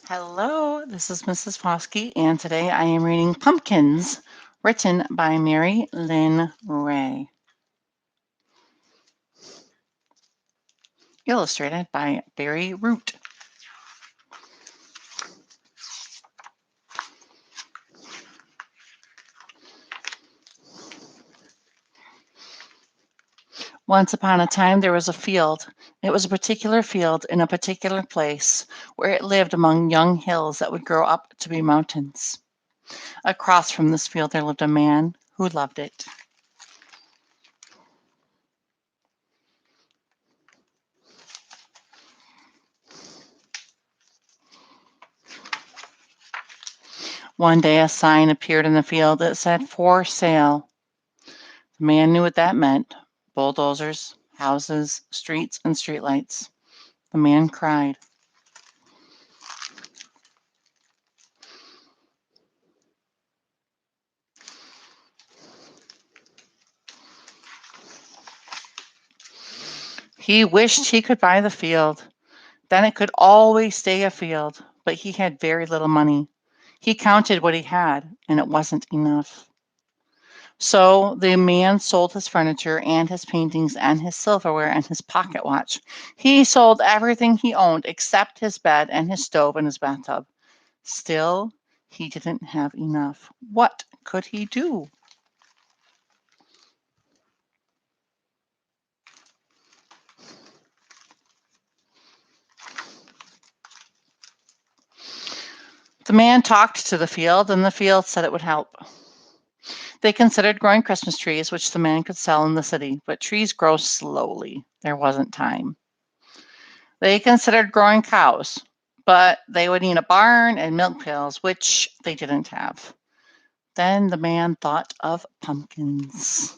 Hello, this is Mrs. Foskey, and today I am reading Pumpkins, written by Mary Lyn Ray, illustrated by Barry Root. Once upon a time there was a field. It was a particular field in a particular place where it lived among young hills that would grow up to be mountains. Across from this field there lived a man who loved it. One day a sign appeared in the field that said, "For sale." The man knew what that meant: bulldozers, houses, streets, and streetlights. The man cried. He wished he could buy the field. Then it could always stay a field, but he had very little money. He counted what he had, and it wasn't enough. So the man sold his furniture and his paintings and his silverware and his pocket watch. He sold everything he owned except his bed and his stove and his bathtub. Still, he didn't have enough. What could he do? The man talked to the field, and the field said it would help. They considered growing Christmas trees, which the man could sell in the city, but trees grow slowly. There wasn't time. They considered growing cows, but they would need a barn and milk pails, which they didn't have. Then the man thought of pumpkins.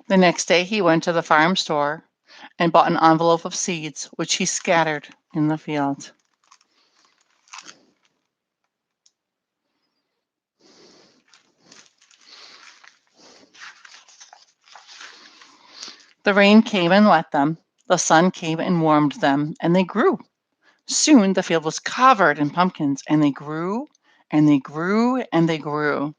The next day he went to the farm store and bought an envelope of seeds, which he scattered in the field. The rain came and wet them. The sun came and warmed them, and they grew. Soon the field was covered in pumpkins, and they grew and they grew and they grew.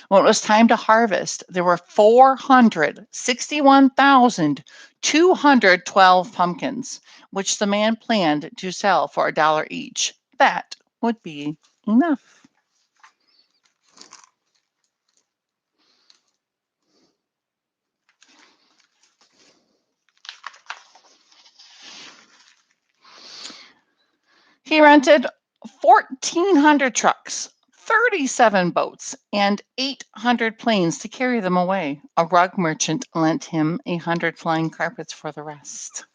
When it was time to harvest, there were 461,212 pumpkins, which the man planned to sell for $1 each. That would be enough. He rented 1,400 trucks, 37 boats, and 800 planes to carry them away. A rug merchant lent him 100 flying carpets for the rest.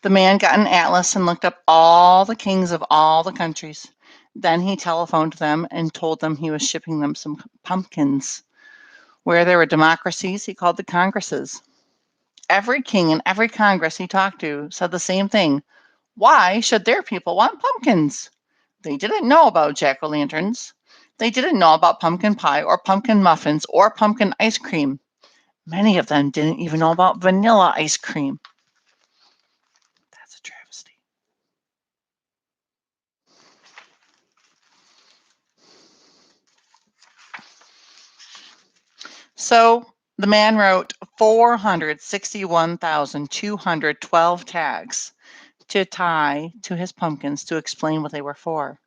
The man got an atlas and looked up all the kings of all the countries. Then he telephoned them and told them he was shipping them some pumpkins. Where there were democracies, he called the congresses. Every king and every congress he talked to said the same thing. Why should their people want pumpkins? They didn't know about jack-o'-lanterns. They didn't know about pumpkin pie or pumpkin muffins or pumpkin ice cream. Many of them didn't even know about vanilla ice cream. That's a travesty. So the man wrote 461,212 tags to tie to his pumpkins to explain what they were for.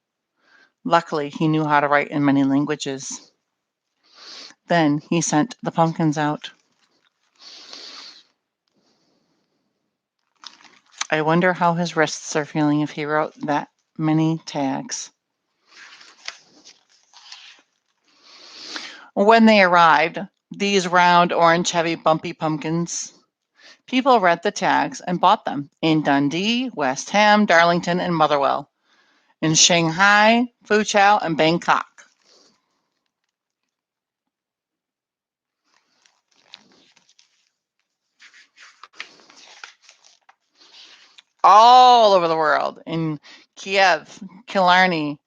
Luckily, he knew how to write in many languages. Then he sent the pumpkins out. I wonder how his wrists are feeling if he wrote that many tags. When they arrived, these round, orange, heavy, bumpy pumpkins, people read the tags and bought them in Dundee, West Ham, Darlington, and Motherwell, in Shanghai, Fuzhou, and Bangkok. all over the world, in Kiev, Killarney,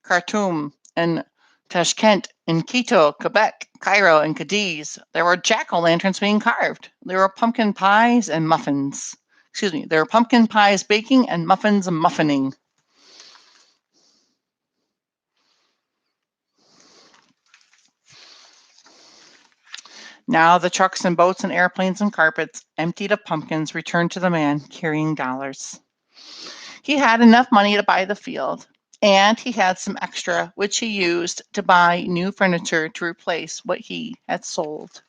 Khartoum, and Tashkent, in Quito, Quebec, Cairo, and Cadiz. There were jack-o'-lanterns being carved. There were pumpkin pies and muffins. Excuse me, there were pumpkin pies baking and muffins muffining. Now the trucks and boats and airplanes and carpets, emptied of pumpkins, returned to the man carrying dollars. He had enough money to buy the field, and he had some extra, which he used to buy new furniture to replace what he had sold.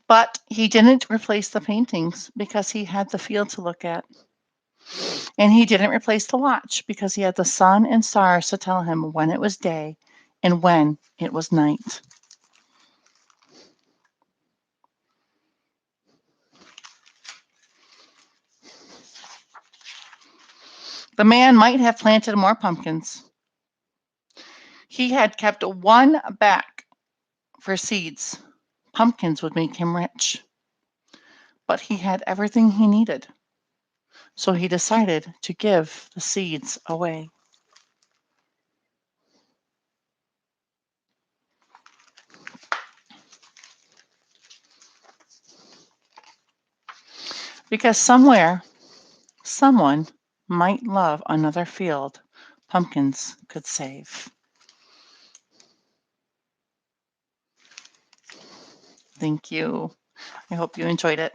But he didn't replace the paintings because he had the field to look at. And he didn't replace the watch because he had the sun and stars to tell him when it was day and when it was night. The man might have planted more pumpkins. He had kept one back for seeds. Pumpkins would make him rich. But he had everything he needed. So he decided to give the seeds away. Because somewhere, someone might love another field pumpkins could save. Thank you. I hope you enjoyed it.